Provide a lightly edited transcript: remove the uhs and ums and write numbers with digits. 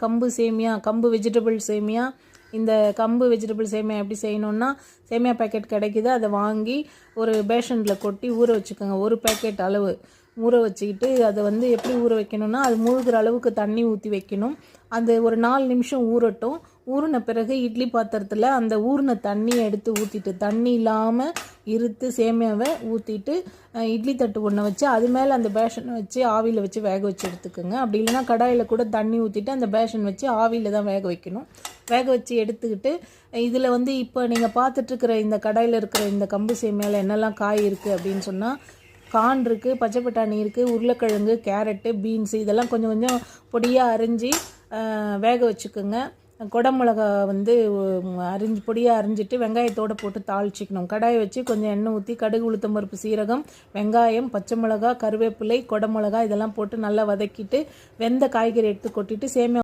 கம்பு சேமியா, கம்பு வெஜிடபிள் சேமியா. இந்த கம்பு வெஜிடபிள் சேமியா எப்படி செய்யணுன்னா, சேமியா பேக்கெட் கிடைக்குது, அதை வாங்கி ஒரு பேஷனில் கொட்டி ஊற வச்சுக்கோங்க. ஒரு பேக்கெட் அளவு ஊற வச்சுக்கிட்டு அதை எப்படி ஊற வைக்கணும்னா, அது மூழ்கிற அளவுக்கு தண்ணி ஊற்றி வைக்கணும். அது ஒரு 4 நிமிஷம் ஊறட்டும். ஊறின பிறகு இட்லி பாத்திரத்தில் அந்த ஊறின தண்ணியை எடுத்து ஊற்றிட்டு, தண்ணி இல்லாமல் இருத்து சேமியாவை ஊற்றிட்டு இட்லி தட்டு ஒன்று வச்சு அது மேலே அந்த பேஷனை வச்சு ஆவியில் வச்சு வேக வச்சு எடுத்துக்கோங்க. அப்படி இல்லைன்னா கடாயில் கூட தண்ணி ஊற்றிட்டு அந்த பேஷன் வச்சு ஆவியில் தான் வேக வைக்கணும். வேக வச்சு எடுத்துக்கிட்டு இதில் இப்போ நீங்கள் பார்த்துட்ருக்கிற இந்த கடாயில் இருக்கிற இந்த கம்பு சேமியாவில் என்னெல்லாம் காய் இருக்குது அப்படின்னு சொன்னால், கார்ன் இருக்குது, பச்சை பட்டாணி இருக்குது, உருளைக்கிழங்கு, கேரட்டு, பீன்ஸு இதெல்லாம் கொஞ்சம் கொஞ்சம் பொடியாக அரிஞ்சு வேக வச்சுக்கோங்க. குடமிளகா பொடியாக அரிஞ்சிட்டு வெங்காயத்தோடு போட்டு தாளிச்சிக்கணும். கடாயை வச்சு கொஞ்சம் எண்ணெய் ஊற்றி கடுகு, உளுத்தம்பருப்பு, சீரகம், வெங்காயம், பச்சை மிளகா, கருவேப்பிலை, குடமிளகா இதெல்லாம் போட்டு நல்லா வதக்கிட்டு வெந்த காய்கறி எடுத்து கொட்டிட்டு சேமியா